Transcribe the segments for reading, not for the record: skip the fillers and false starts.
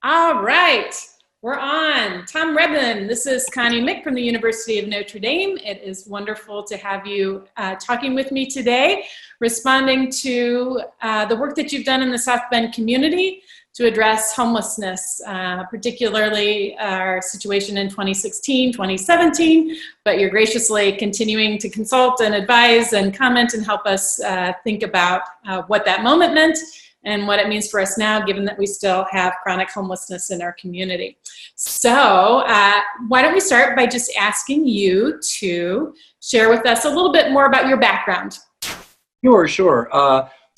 All right, we're on. Tom Rebman, this is Connie Mick from the University of Notre Dame. It is wonderful to have you talking with me today, responding to the work that you've done in the South Bend community to address homelessness, particularly our situation in 2016, 2017, but you're graciously continuing to consult and advise and comment and help us think about what that moment meant and what it means for us now, given that we still have chronic homelessness in our community. So why don't we start by just asking you to share with us a little bit more about your background. Sure.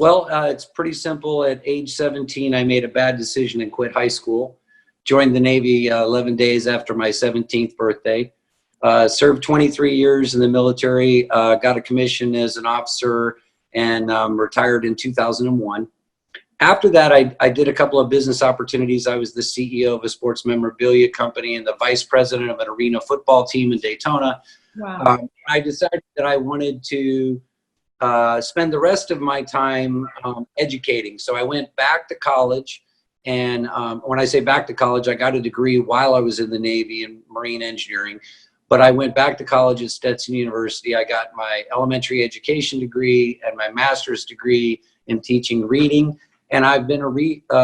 It's pretty simple. At age 17, I made a bad decision and quit high school. Joined the Navy 11 days after my 17th birthday. Served 23 years in the military, got a commission as an officer, and retired in 2001. After that, I did a couple of business opportunities. I was the CEO of a sports memorabilia company and the vice president of an arena football team in Daytona. Wow. I decided that I wanted to spend the rest of my time educating. So I went back to college. And when I say back to college, I got a degree while I was in the Navy in marine engineering. But I went back to college at Stetson University. I got my elementary education degree and my master's degree in teaching reading. And I've been a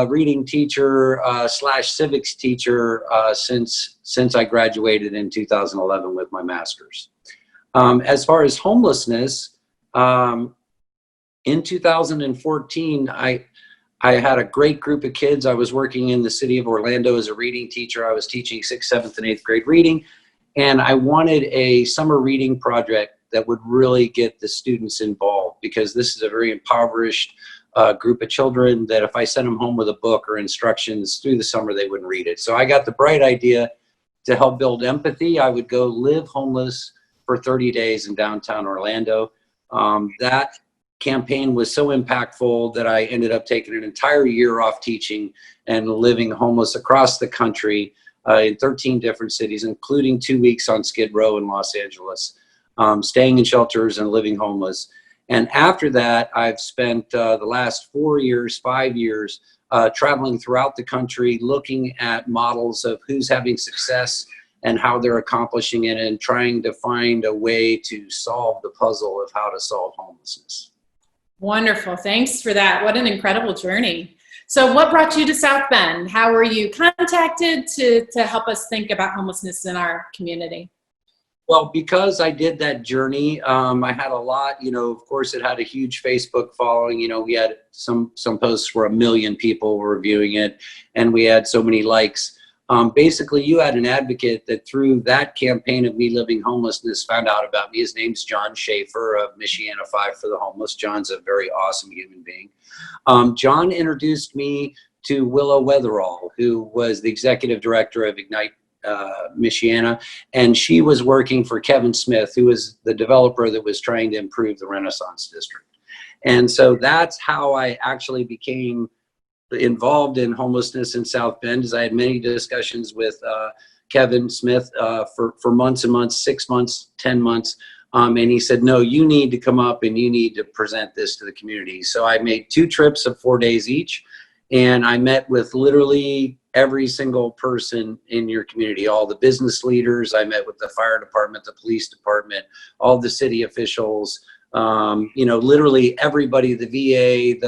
reading teacher / civics teacher since I graduated in 2011 with my master's. As far as homelessness, in 2014, I had a great group of kids. I was working in the city of Orlando as a reading teacher. I was teaching 6th, 7th, and 8th grade reading. And I wanted a summer reading project that would really get the students involved, because this is a very impoverished group of children that if I sent them home with a book or instructions through the summer, they wouldn't read it. So I got the bright idea to help build empathy. I would go live homeless for 30 days in downtown Orlando. That campaign was so impactful that I ended up taking an entire year off teaching and living homeless across the country in 13 different cities, including 2 weeks on Skid Row in Los Angeles, staying in shelters and living homeless. And after that, I've spent the last 5 years, traveling throughout the country, looking at models of who's having success and how they're accomplishing it, and trying to find a way to solve the puzzle of how to solve homelessness. Wonderful. Thanks for that. What an incredible journey. So what brought you to South Bend? How were you contacted to help us think about homelessness in our community? Well, because I did that journey, I had a lot, of course it had a huge Facebook following. We had some posts where 1 million people were viewing it, and we had so many likes. Basically, you had an advocate that through that campaign of me living homelessness found out about me. His name's John Schaefer of Michiana 5 for the Homeless. John's a very awesome human being. John introduced me to Willow Weatherall, who was the executive director of Ignite Michiana, and she was working for Kevin Smith, who was the developer that was trying to improve the Renaissance District. And so that's how I actually became involved in homelessness in South Bend, as I had many discussions with Kevin Smith for months and months, 6 months, 10 months. And he said, no, you need to come up and you need to present this to the community. So I made 2 trips of 4 days each. And I met with literally every single person in your community, all the business leaders. I met with the fire department, the police department, all the city officials, literally everybody, the VA,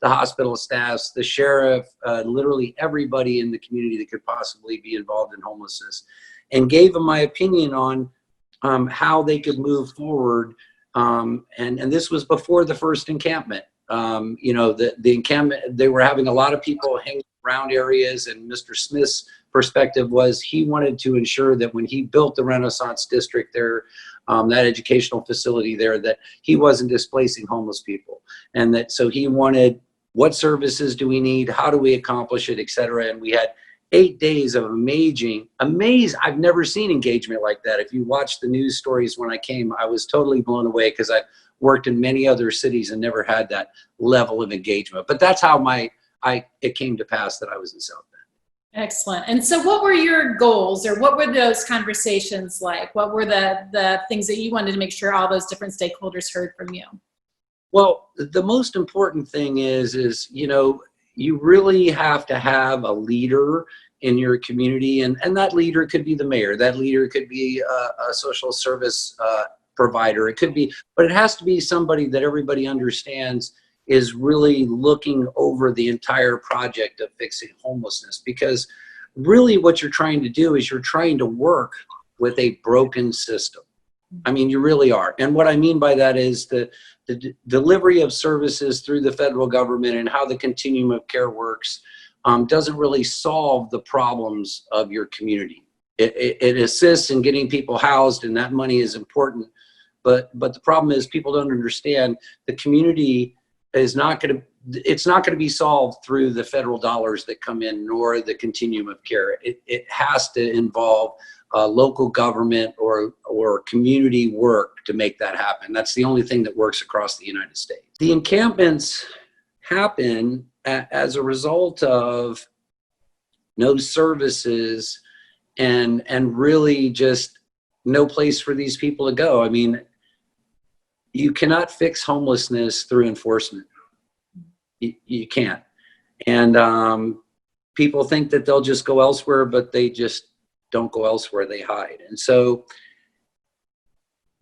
the hospital staffs, the sheriff, literally everybody in the community that could possibly be involved in homelessness, and gave them my opinion on how they could move forward. And this was before the first encampment. The encampment, they were having a lot of people hanging around areas, and Mr. Smith's perspective was he wanted to ensure that when he built the Renaissance District there, that educational facility there, that he wasn't displacing homeless people. And that so he wanted, what services do we need? How do we accomplish it, et cetera. And we had 8 days of amazing. I've never seen engagement like that. If you watch the news stories when I came, I was totally blown away, because I worked in many other cities and never had that level of engagement. But that's how it came to pass that I was in South Bend. Excellent. And so what were your goals, or what were those conversations like? What were the things that you wanted to make sure all those different stakeholders heard from you? Well, the most important thing is you really have to have a leader in your community, and that leader could be the mayor, that leader could be a social service provider, it could be, but it has to be somebody that everybody understands is really looking over the entire project of fixing homelessness. Because really what you're trying to do is you're trying to work with a broken system. I mean, you really are. And what I mean by that is the delivery of services through the federal government and how the continuum of care works doesn't really solve the problems of your community. It assists in getting people housed, and that money is important. But the problem is people don't understand the community is not going to, it's not going to be solved through the federal dollars that come in, nor the continuum of care. It has to involve local government or community work to make that happen. That's the only thing that works across the United States. The encampments happen as a result of no services and really just no place for these people to go. I mean, you cannot fix homelessness through enforcement. You can't. And people think that they'll just go elsewhere, but they just don't go elsewhere, they hide. And so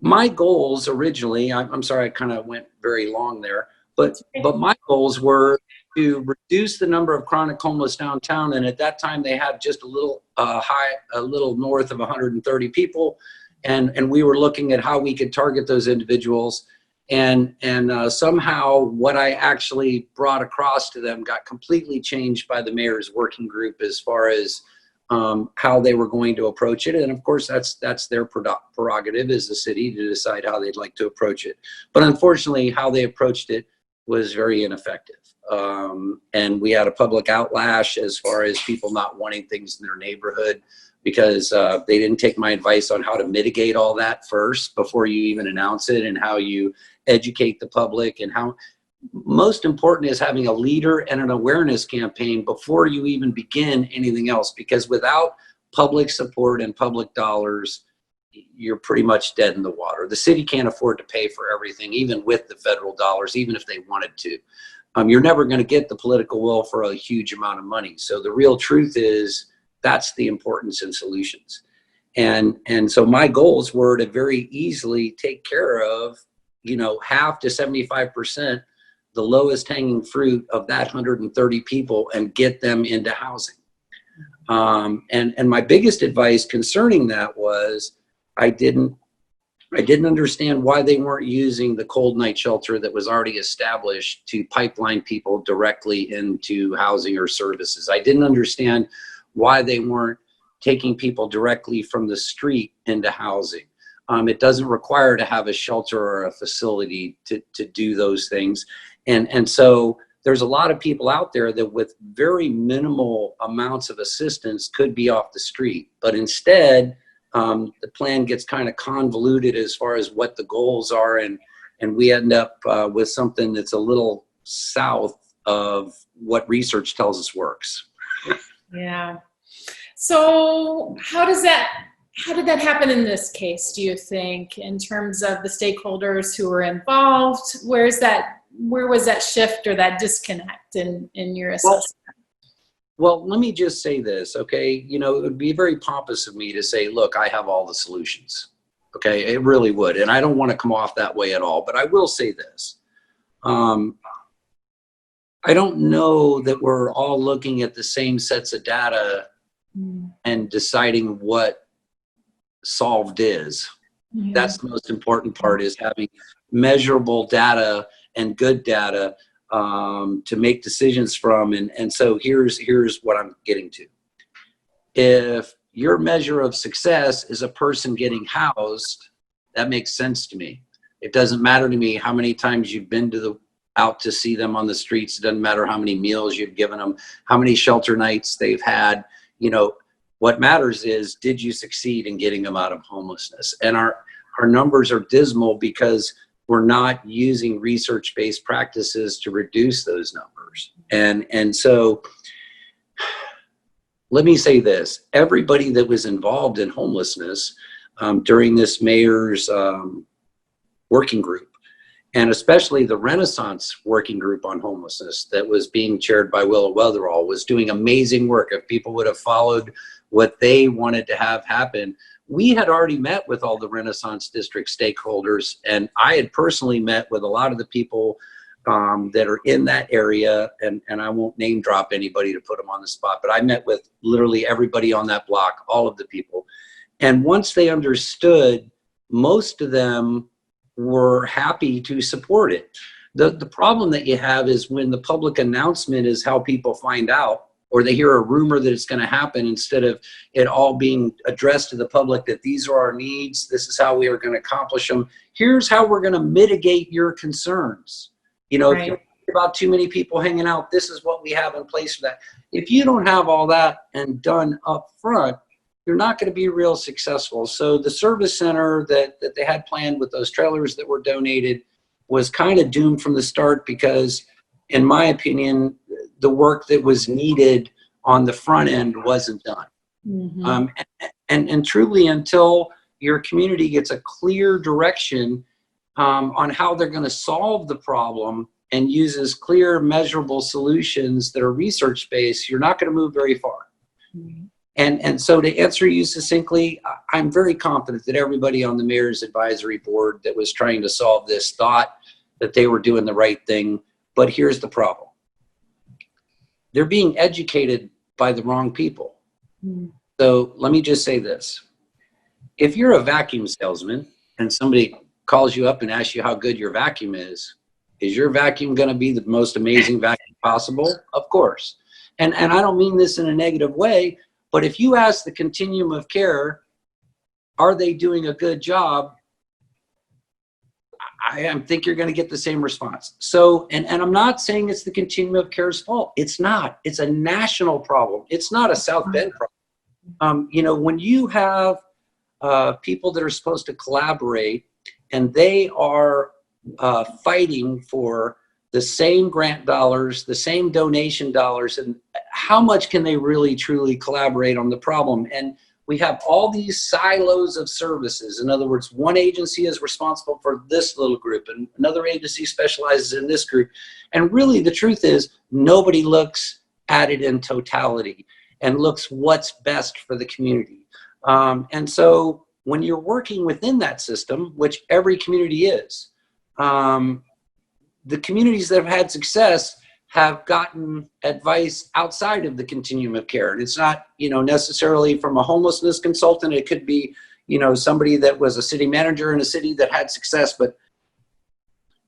my goals originally, I'm sorry, I kind of went very long there, but my goals were to reduce the number of chronic homeless downtown. And at that time they had just a little a little north of 130 people. And we were looking at how we could target those individuals. And somehow what I actually brought across to them got completely changed by the mayor's working group as far as how they were going to approach it. And of course, that's their prerogative as the city to decide how they'd like to approach it. But unfortunately, how they approached it was very ineffective. And we had a public outlash as far as people not wanting things in their neighborhood, because they didn't take my advice on how to mitigate all that first before you even announce it, and how you educate the public, and how most important is having a leader and an awareness campaign before you even begin anything else. Because without public support and public dollars, you're pretty much dead in the water. The city can't afford to pay for everything, even with the federal dollars, even if they wanted to. You're never going to get the political will for a huge amount of money. So the real truth is that's the importance in solutions. And so my goals were to very easily take care of, you know, half to 75%, the lowest hanging fruit of that 130 people, and get them into housing. And my biggest advice concerning that was I didn't understand why they weren't using the cold night shelter that was already established to pipeline people directly into housing or services. I didn't understand why they weren't taking people directly from the street into housing. It doesn't require to have a shelter or a facility to do those things. And so there's a lot of people out there that with very minimal amounts of assistance could be off the street. But instead, the plan gets kind of convoluted as far as what the goals are. And we end up with something that's a little south of what research tells us works. Yeah. So how did that happen in this case, do you think, in terms of the stakeholders who were involved? Where was that shift or that disconnect in your assessment? Well, let me just say this, okay? You know, it would be very pompous of me to say, look, I have all the solutions, okay? It really would. And I don't want to come off that way at all, but I will say this. I don't know that we're all looking at the same sets of data and deciding what solved is. Yeah. That's the most important part, is having measurable data and good data to make decisions from. And so here's what I'm getting to. If your measure of success is a person getting housed, that makes sense to me. It doesn't matter to me how many times you've been out to see them on the streets. It doesn't matter how many meals you've given them, how many shelter nights they've had. You know, what matters is, did you succeed in getting them out of homelessness? And our numbers are dismal because we're not using research-based practices to reduce those numbers. And so let me say this, everybody that was involved in homelessness during this mayor's working group and especially the Renaissance Working Group on Homelessness that was being chaired by Willa Weatherall was doing amazing work. If people would have followed what they wanted to have happen, we had already met with all the Renaissance District stakeholders, and I had personally met with a lot of the people that are in that area, and I won't name drop anybody to put them on the spot, but I met with literally everybody on that block, all of the people. And once they understood, most of them were happy to support it. The problem that you have is when the public announcement is how people find out, or they hear a rumor that it's going to happen, instead of it all being addressed to the public that these are our needs, this is how we are going to accomplish them, here's how we're going to mitigate your concerns. You know, if you're about too many people hanging out, this is what we have in place for that. If you don't have all that and done up front, you're not going to be real successful. So the service center that they had planned with those trailers that were donated was kind of doomed from the start, because in my opinion, the work that was needed on the front end wasn't done. Mm-hmm. And truly, until your community gets a clear direction on how they're going to solve the problem and uses clear, measurable solutions that are research-based, you're not going to move very far. Mm-hmm. And so to answer you succinctly, I'm very confident that everybody on the Mayor's Advisory Board that was trying to solve this thought that they were doing the right thing. But here's the problem. They're being educated by the wrong people. Mm. So let me just say this. If you're a vacuum salesman and somebody calls you up and asks you how good your vacuum is your vacuum going to be the most amazing vacuum possible? Of course. And I don't mean this in a negative way, but if you ask the continuum of care, are they doing a good job? I think you're going to get the same response. So, and I'm not saying it's the continuum of care's fault. It's not. It's a national problem. It's not a South Bend problem. You know, when you have people that are supposed to collaborate and they are fighting for the same grant dollars, the same donation dollars, and how much can they really truly collaborate on the problem? And we have all these silos of services. In other words, one agency is responsible for this little group and another agency specializes in this group. And really the truth is nobody looks at it in totality and looks what's best for the community. And so when you're working within that system, which every community is, the communities that have had success have gotten advice outside of the continuum of care. And it's not, you know, necessarily from a homelessness consultant. It could be, you know, somebody that was a city manager in a city that had success. But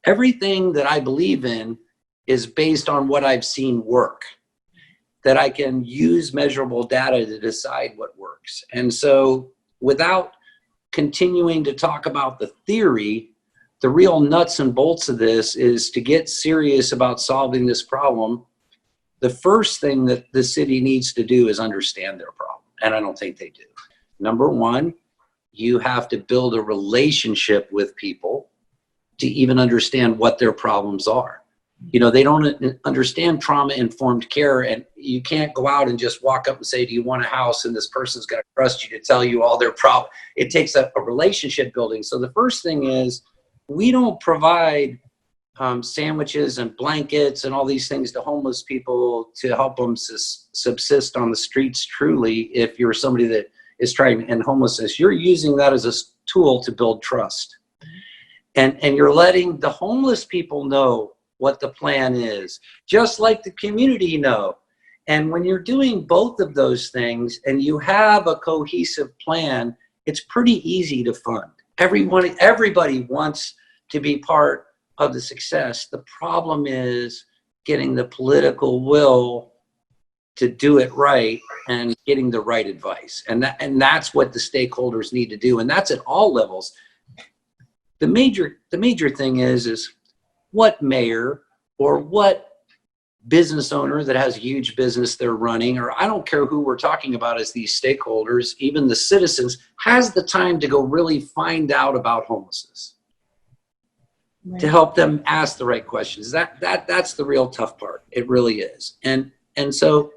everything that I believe in is based on what I've seen work, that I can use measurable data to decide what works. And so without continuing to talk about the theory, the real nuts and bolts of this is to get serious about solving this problem. The first thing that the city needs to do is understand their problem. And I don't think they do. Number one, you have to build a relationship with people to even understand what their problems are. You know, they don't understand trauma-informed care, and you can't go out and just walk up and say, do you want a house? And this person's going to trust you to tell you all their problems. It takes a relationship building. So the first thing is, we don't provide sandwiches and blankets and all these things to homeless people to help them subsist on the streets. Truly, if you're somebody that is trying to end homelessness, you're using that as a tool to build trust. And you're letting the homeless people know what the plan is, just like the community know. And when you're doing both of those things and you have a cohesive plan, it's pretty easy to fund. Everybody wants to be part of the success. The problem is getting the political will to do it right and getting the right advice. And that's what the stakeholders need to do. And that's at all levels. The major thing is what mayor or what business owner that has a huge business they're running, or I don't care who we're talking about as these stakeholders, even the citizens, has the time to go really find out about homelessness, right, to help them ask the right questions. That's the real tough part. It really is. And so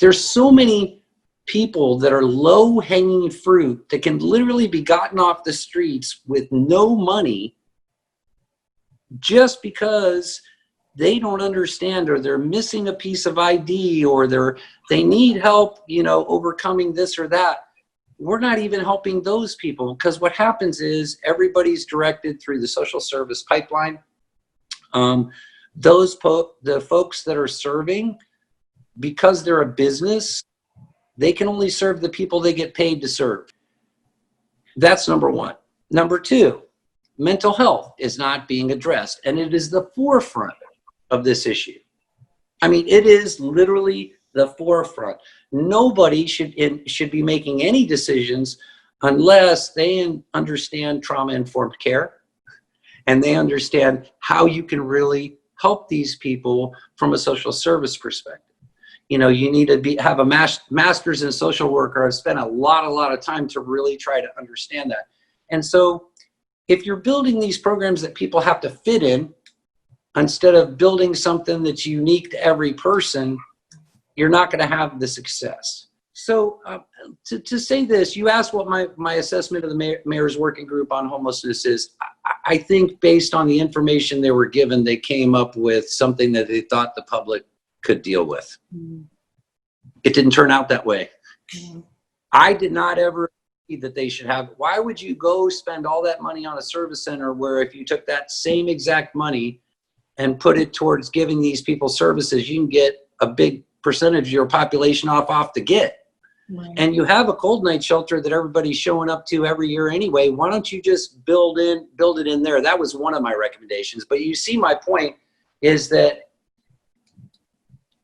there's so many people that are low-hanging fruit that can literally be gotten off the streets with no money just because they don't understand, or they're missing a piece of ID, or they need help, you know, overcoming this or that. We're not even helping those people, because what happens is everybody's directed through the social service pipeline. The folks that are serving, because they're a business, they can only serve the people they get paid to serve. That's number one. Number two, mental health is not being addressed, and it is the forefront of this issue. I mean, it is literally the forefront. Nobody should be making any decisions unless they understand trauma-informed care, and they understand how you can really help these people from a social service perspective. You know, you need to have a master's in social work, or I've spent a lot of time to really try to understand that. And so if you're building these programs that people have to fit in, instead of building something that's unique to every person, you're not going to have the success. So to say this, you asked what my assessment of the mayor's working group on homelessness is. I think based on the information they were given, they came up with something that they thought the public could deal with. Mm. It didn't turn out that way. Mm. I did not ever see that they should have. Why would you go spend all that money on a service center where if you took that same exact money and put it towards giving these people services, you can get a big percentage of your population off the get. Right. And you have a cold night shelter that everybody's showing up to every year anyway. Why don't you just build it in there? That was one of my recommendations. But you see, my point is that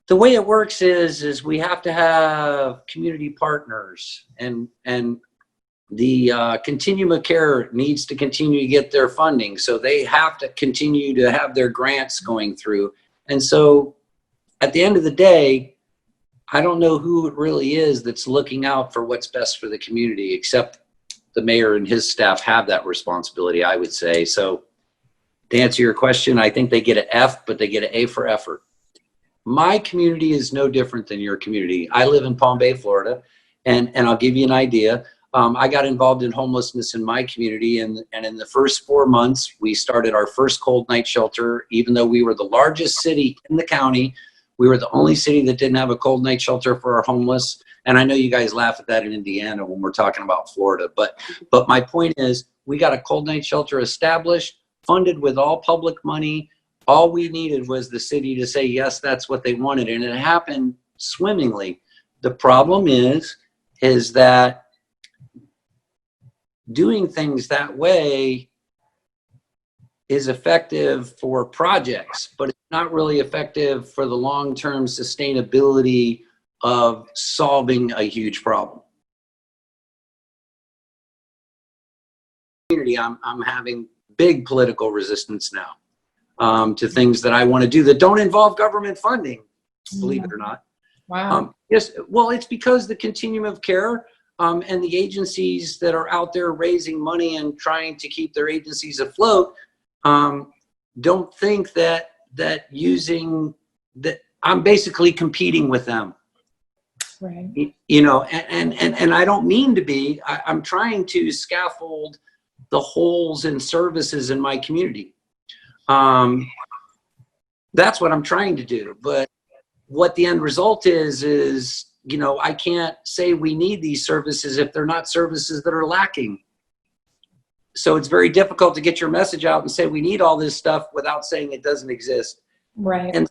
the way it works is we have to have community partners, and the continuum of care needs to continue to get their funding. So they have to continue to have their grants going through. And so at the end of the day, I don't know who it really is that's looking out for what's best for the community, except the mayor and his staff have that responsibility, I would say. So to answer your question, I think they get an F, but they get an A for effort. My community is no different than your community. I live in Palm Bay, Florida, and I'll give you an idea. I got involved in homelessness in my community, and in the first 4 months, we started our first cold night shelter. Even though we were the largest city in the county, we were the only city that didn't have a cold night shelter for our homeless. And I know you guys laugh at that in Indiana when we're talking about Florida, but my point is, we got a cold night shelter established, funded with all public money. All we needed was the city to say, yes, that's what they wanted. And it happened swimmingly. The problem is that doing things that way is effective for projects, but it's not really effective for the long-term sustainability of solving a huge problem. I'm having big political resistance now. To things that I want to do that don't involve government funding, believe it or not. Wow. Yes, well, it's because the continuum of care and the agencies that are out there raising money and trying to keep their agencies afloat don't think that I'm basically competing with them. Right. You know, and I don't mean to be. I'm trying to scaffold the holes in services in my community. That's what I'm trying to do. But what the end result is, you know, I can't say we need these services if they're not services that are lacking. So it's very difficult to get your message out and say we need all this stuff without saying it doesn't exist. Right. And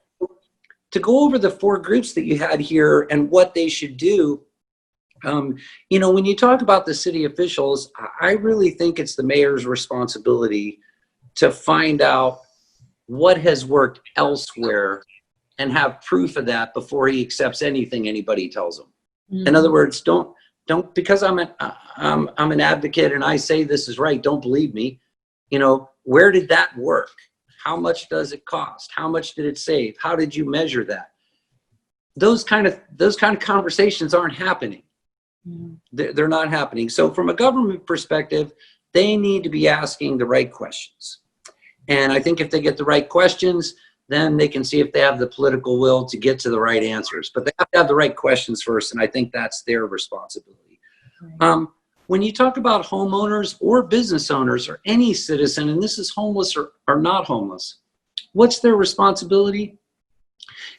to go over the 4 groups that you had here and what they should do, you know, when you talk about the city officials, I really think it's the mayor's responsibility to find out what has worked elsewhere and have proof of that before he accepts anything anybody tells him. Mm-hmm. In other words, don't because I'm an advocate and I say this is right, don't believe me. You know, where did that work? How much does it cost? How much did it save? How did you measure that? Those kind of conversations aren't happening. Mm-hmm. They're not happening. So from a government perspective, they need to be asking the right questions. And I think if they get the right questions, then they can see if they have the political will to get to the right answers. But they have to have the right questions first, and I think that's their responsibility. Right. when you talk about homeowners or business owners or any citizen, and this is homeless or not homeless, what's their responsibility?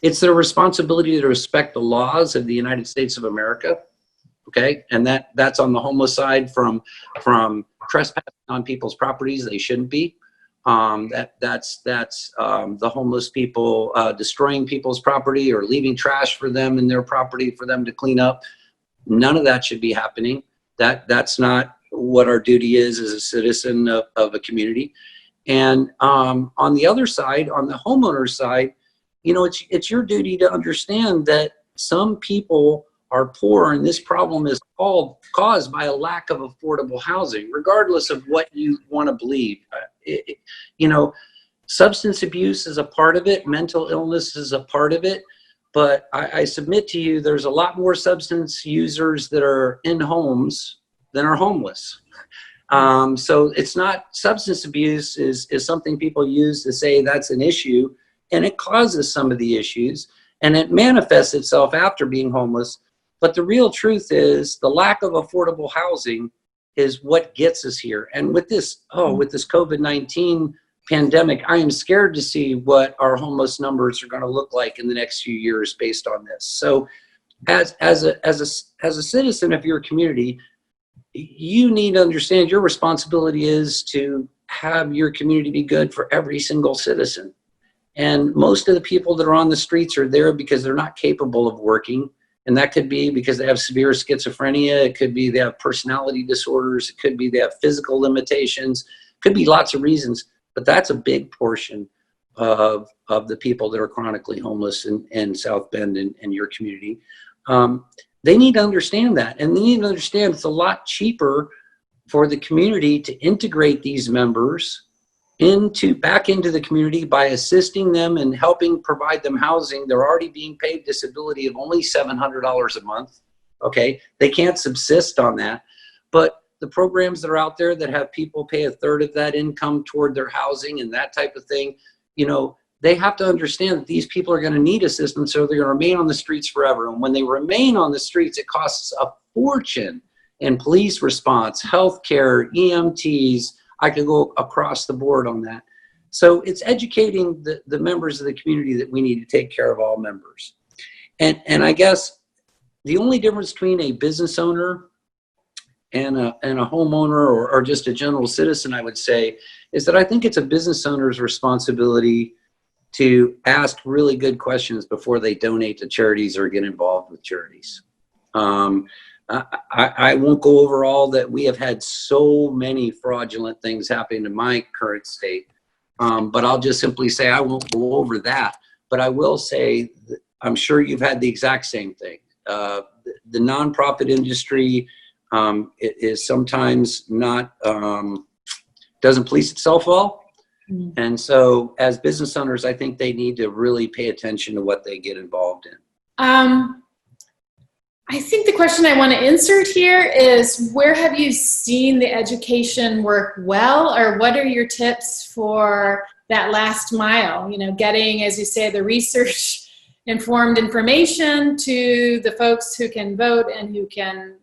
It's their responsibility to respect the laws of the United States of America. Okay, and that's on the homeless side, from trespassing on people's properties they shouldn't be. That's the homeless people destroying people's property or leaving trash for them in their property for them to clean up. None of that should be happening. That's not what our duty is as a citizen of a community. And on the other side, on the homeowner side, you know, it's your duty to understand that some people are poor, and this problem is caused by a lack of affordable housing, regardless of what you want to believe. You know, substance abuse is a part of it, mental illness is a part of it, but I submit to you, there's a lot more substance users that are in homes than are homeless. So it's not, substance abuse is something people use to say that's an issue, and it causes some of the issues, and it manifests itself after being homeless. But the real truth is the lack of affordable housing is what gets us here. And with this COVID-19 pandemic, I am scared to see what our homeless numbers are going to look like in the next few years based on this. So as a citizen of your community, you need to understand your responsibility is to have your community be good for every single citizen. And most of the people that are on the streets are there because they're not capable of working. And that could be because they have severe schizophrenia. It could be they have personality disorders. It could be they have physical limitations. It could be lots of reasons, but that's a big portion of the people that are chronically homeless in South Bend and your community. They need to understand that, and they need to understand it's a lot cheaper for the community to integrate these members back into the community by assisting them and helping provide them housing. They're already being paid disability of only $700 a month. Okay, they can't subsist on that, but the programs that are out there that have people pay a third of that income toward their housing and that type of thing, you know, they have to understand that these people are going to need assistance, so they're going to remain on the streets forever. And when they remain on the streets, it costs a fortune in police response, healthcare, EMTs. I could go across the board on that. So it's educating the members of the community that we need to take care of all members. And I guess the only difference between a business owner and a homeowner or just a general citizen, I would say, is that I think it's a business owner's responsibility to ask really good questions before they donate to charities or get involved with charities. I won't go over all that. We have had so many fraudulent things happen in my current state, but I'll just simply say I won't go over that. But I will say that I'm sure you've had the exact same thing. The nonprofit industry is sometimes not, doesn't police itself well. And so as business owners, I think they need to really pay attention to what they get involved in. I think the question I want to insert here is, where have you seen the education work well, or what are your tips for that last mile? You know, getting, as you say, the research informed information to the folks who can vote and who can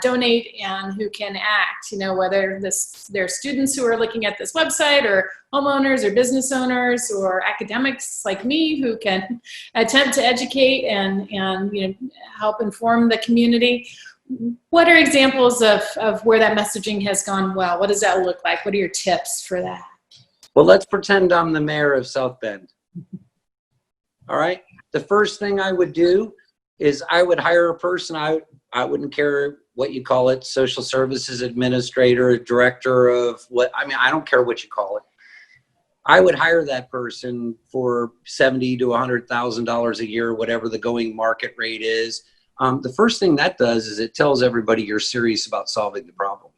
donate and who can act, you know, whether they're students who are looking at this website, or homeowners or business owners or academics like me who can attempt to educate and you know, help inform the community. What are examples of where that messaging has gone well? What does that look like? What are your tips for that? Well, let's pretend I'm the mayor of South Bend. All right. The first thing I would do is I would hire a person. I wouldn't care what you call it, social services administrator, director of what, I mean, I don't care what you call it. I would hire that person for $70,000 to $100,000 a year, whatever the going market rate is. The first thing that does is it tells everybody you're serious about solving the problem.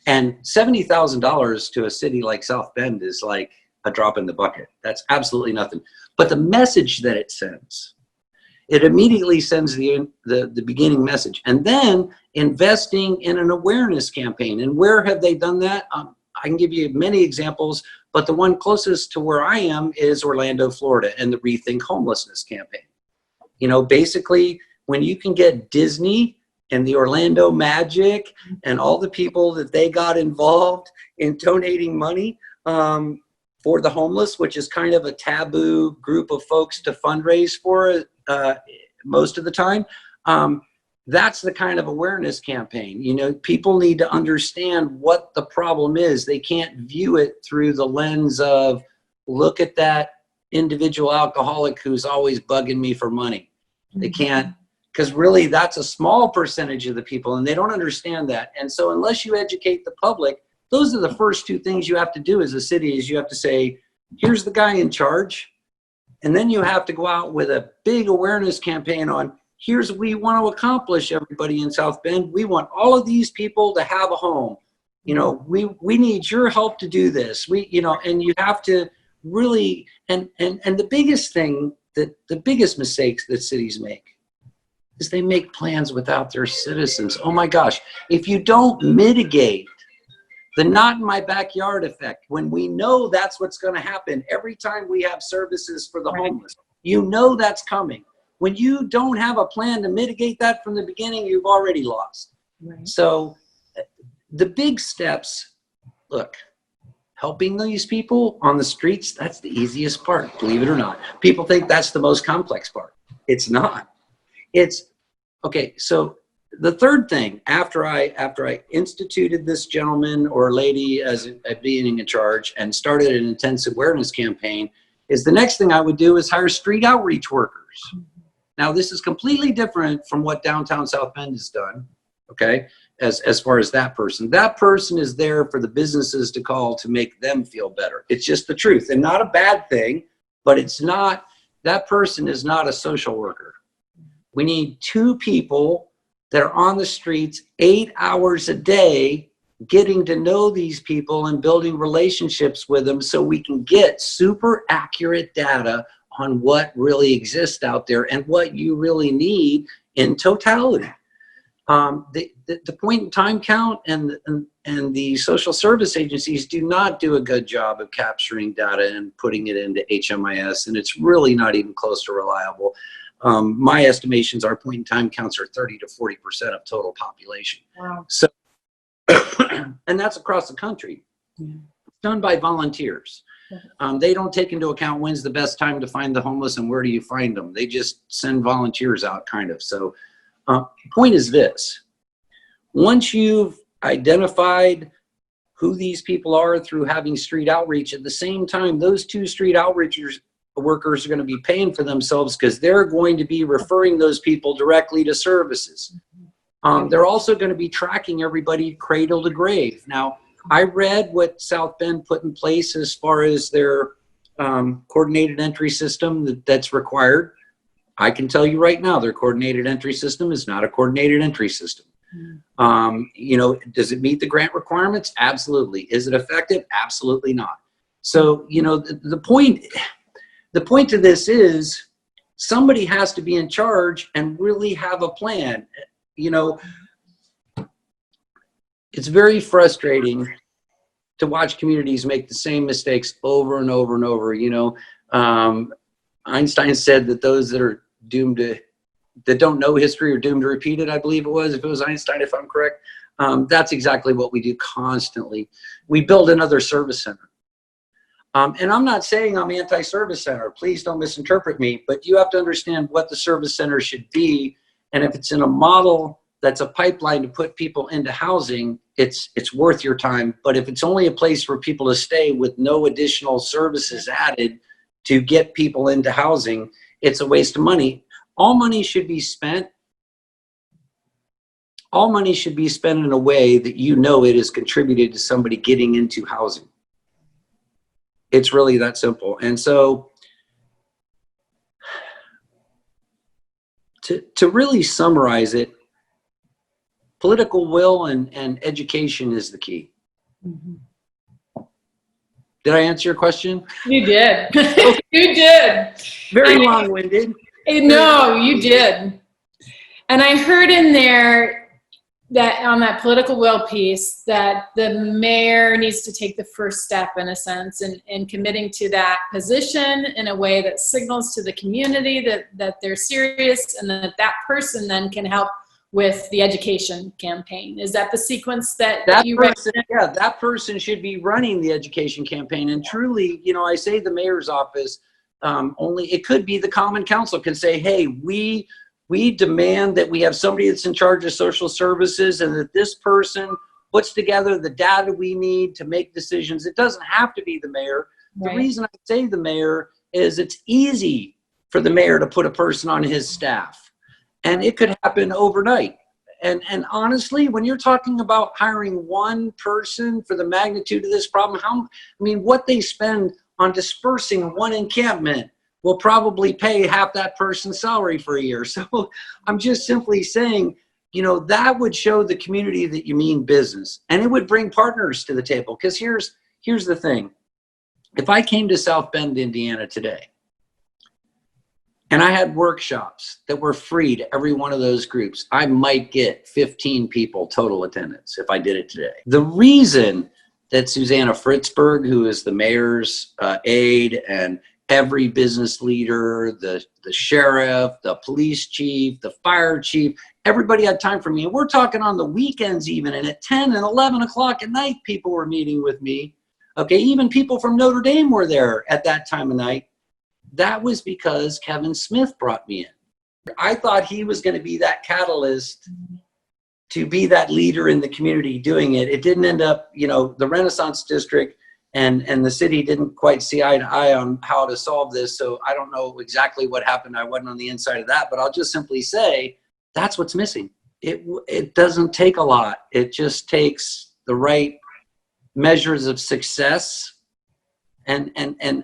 And $70,000 to a city like South Bend is like a drop in the bucket. That's absolutely nothing. But the message that it sends, it immediately sends the beginning message. And then investing in an awareness campaign. And where have they done that? I can give you many examples, but the one closest to where I am is Orlando, Florida, and the Rethink Homelessness campaign. You know, basically, when you can get Disney and the Orlando Magic and all the people that they got involved in donating money for the homeless, which is kind of a taboo group of folks to fundraise for most of the time. That's the kind of awareness campaign. You know, people need to understand what the problem is. They can't view it through the lens of, look at that individual alcoholic who's always bugging me for money. They can't, because really that's a small percentage of the people, and they don't understand that. And so unless you educate the public, those are the first two things you have to do as a city. Is you have to say, here's the guy in charge. And then you have to go out with a big awareness campaign on, here's what we want to accomplish, everybody in South Bend. We want all of these people to have a home. You know, we need your help to do this. You know, and you have to really, and the biggest thing, that the biggest mistakes that cities make is they make plans without their citizens. Oh my gosh, if you don't mitigate the not in my backyard effect, when we know that's what's going to happen every time we have services for the homeless, you know that's coming. When you don't have a plan to mitigate that from the beginning, you've already lost. Right. So the big steps, look, helping these people on the streets, that's the easiest part, believe it or not. People think that's the most complex part. It's not. It's, okay, so the third thing, after I instituted this gentleman or lady as being in charge and started an intense awareness campaign, is the next thing I would do is hire street outreach workers. Now, this is completely different from what downtown South Bend has done, okay, as far as that person. That person is there for the businesses to call to make them feel better. It's just the truth, and not a bad thing, but it's not, that person is not a social worker. We need two people that are on the streets 8 hours a day, getting to know these people and building relationships with them so we can get super accurate data on what really exists out there and what you really need in totality. The point in time count and the social service agencies do not do a good job of capturing data and putting it into HMIS, and it's really not even close to reliable. My estimations are point in time counts are 30 to 40% of total population. Wow. So, and that's across the country. Yeah. Done by volunteers. They don't take into account when's the best time to find the homeless and where do you find them. They just send volunteers out, kind of. So the point is this. Once you've identified who these people are through having street outreach, at the same time, those two street outreachers workers are going to be paying for themselves because they're going to be referring those people directly to services. They're also going to be tracking everybody cradle to grave. Now, I read what South Bend put in place as far as their coordinated entry system that's required. I can tell you right now, their coordinated entry system is not a coordinated entry system. You know, does it meet the grant requirements? Absolutely. Is it effective? Absolutely not. So, you know, the point to this is somebody has to be in charge and really have a plan. You know, it's very frustrating to watch communities make the same mistakes over and over and over. You know, Einstein said that those that are doomed to, that don't know history are doomed to repeat it, I believe it was, if it was Einstein, if I'm correct. That's exactly what we do constantly. We build another service center. And I'm not saying I'm anti-service center. Please don't misinterpret me, but you have to understand what the service center should be. And if it's in a model that's a pipeline to put people into housing, it's worth your time. But if it's only a place for people to stay with no additional services added to get people into housing, it's a waste of money. All money should be spent in a way that you know it has contributed to somebody getting into housing. It's really that simple. And so to really summarize it, political will and education is the key. Mm-hmm. Did I answer your question? You did. You did. Very long-winded. No, you did. And I heard in there that on that political will piece that the mayor needs to take the first step, in a sense, in committing to that position in a way that signals to the community that they're serious, and that person then can help with the education campaign. Is that the sequence that you person, recommend? yeah, that person should be running the education campaign. And truly, you know, I say the mayor's office, only it could be the common council can say, hey, we demand that we have somebody that's in charge of social services, and that this person puts together the data we need to make decisions. It doesn't have to be the mayor. Right. The reason I say the mayor is it's easy for the mayor to put a person on his staff, and it could happen overnight. And honestly, when you're talking about hiring one person for the magnitude of this problem, what they spend on dispersing one encampment will probably pay half that person's salary for a year. So I'm just simply saying, you know, that would show the community that you mean business, and it would bring partners to the table. Because here's the thing. If I came to South Bend, Indiana today, and I had workshops that were free to every one of those groups, I might get 15 people total attendance if I did it today. The reason that Susanna Fritzberg, who is the mayor's aide, and every business leader, the sheriff, the police chief, the fire chief, everybody had time for me. And we're talking on the weekends even, and at 10 and 11 o'clock at night, people were meeting with me. Okay, even people from Notre Dame were there at that time of night. That was because Kevin Smith brought me in. I thought he was going to be that catalyst to be that leader in the community doing it. It didn't end up, you know, the Renaissance District and the city didn't quite see eye to eye on how to solve this. So I don't know exactly what happened. I wasn't on the inside of that, but I'll just simply say that's what's missing. It doesn't take a lot. It just takes the right measures of success. And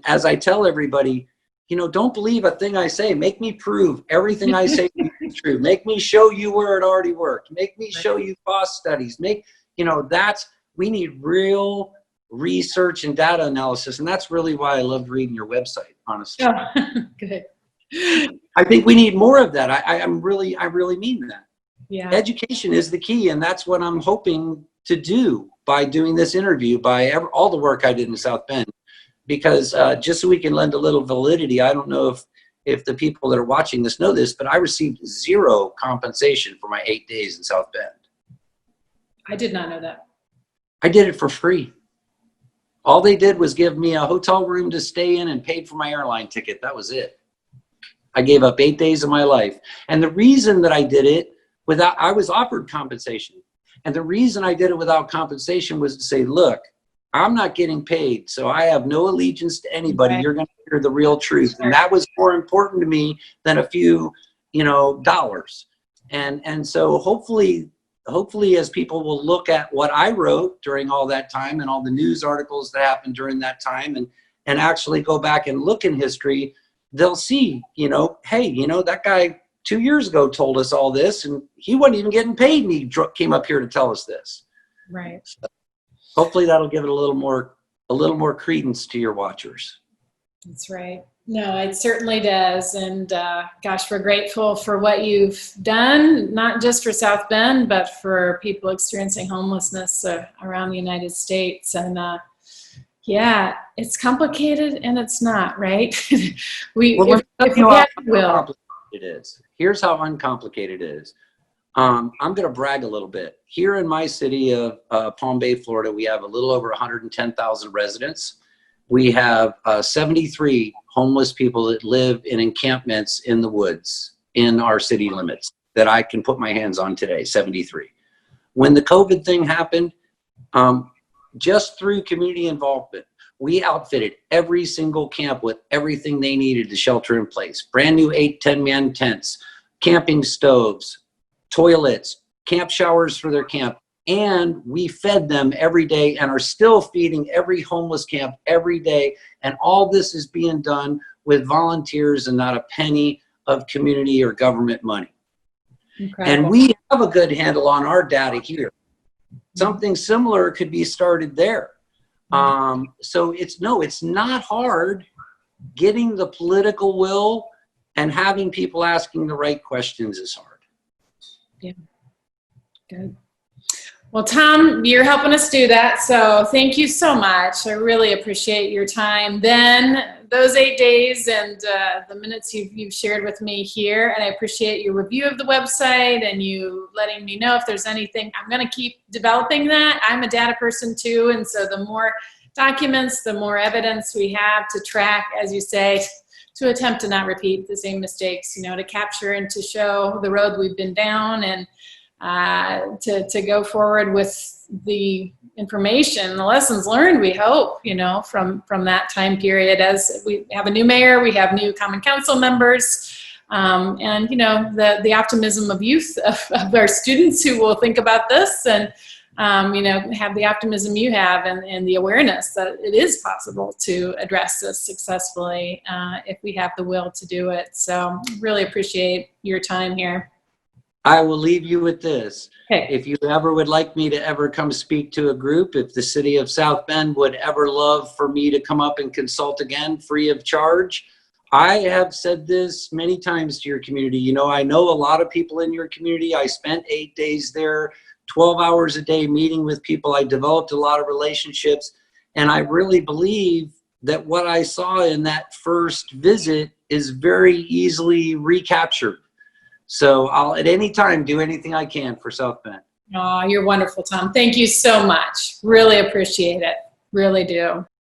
as I tell everybody, you know, don't believe a thing I say. Make me prove everything I say is true. Make me show you where it already worked. Make me show you cost studies. We need real research and data analysis. And that's really why I loved reading your website, honestly. Oh, good. I think we need more of that. I really mean that. Yeah. Education is the key. And that's what I'm hoping to do by doing this interview, by all the work I did in South Bend. Because just so we can lend a little validity, I don't know if the people that are watching this know this, but I received zero compensation for my 8 days in South Bend. I did not know that. I did it for free. All they did was give me a hotel room to stay in and paid for my airline ticket. That was it. I gave up 8 days of my life. And the reason that I did it I was offered compensation. And the reason I did it without compensation was to say, look, I'm not getting paid, so I have no allegiance to anybody. Right. You're going to hear the real truth. Sure. And that was more important to me than a few, dollars. And so hopefully as people will look at what I wrote during all that time and all the news articles that happened during that time and actually go back and look in history, they'll see, hey, that guy 2 years ago told us all this, and he wasn't even getting paid, and he came up here to tell us this. Right. So hopefully that'll give it a little more credence to your watchers. That's right. No, it certainly does. And gosh, we're grateful for what you've done, not just for South Bend, but for people experiencing homelessness around the United States. And yeah, it's complicated and it's not, right? If you have the will. It is. Here's how uncomplicated it is. I'm going to brag a little bit. Here in my city of Palm Bay, Florida, we have a little over 110,000 residents. We have 73 homeless people that live in encampments in the woods in our city limits that I can put my hands on today, 73. When the COVID thing happened, just through community involvement, we outfitted every single camp with everything they needed to shelter in place. Brand new 8-10-man tents, camping stoves, toilets, camp showers for their camp. And we fed them every day and are still feeding every homeless camp every day. And all this is being done with volunteers and not a penny of community or government money. Incredible. And we have a good handle on our data here. Something similar could be started there. So it's not hard. Getting the political will and having people asking the right questions is hard. Yeah. Good. Well, Tom, you're helping us do that. So thank you so much. I really appreciate your time then, those 8 days and the minutes you've shared with me here. And I appreciate your review of the website and you letting me know if there's anything. I'm going to keep developing that. I'm a data person too. And so the more documents, the more evidence we have to track, as you say, to attempt to not repeat the same mistakes, to capture and to show the road we've been down, and to go forward with the information, the lessons learned, we hope, from that time period. As we have a new mayor, we have new common council members, and the optimism of youth, of our students who will think about this and have the optimism you have, and the awareness that it is possible to address this successfully if we have the will to do it. So really appreciate your time here. I will leave you with this. Okay. If you ever would like me to ever come speak to a group, if the city of South Bend would ever love for me to come up and consult again free of charge, I have said this many times to your community. I know a lot of people in your community. I spent 8 days there, 12 hours a day meeting with people. I developed a lot of relationships, and I really believe that what I saw in that first visit is very easily recaptured. So I'll at any time do anything I can for South Bend. Oh, you're wonderful, Tom. Thank you so much. Really appreciate it. Really do.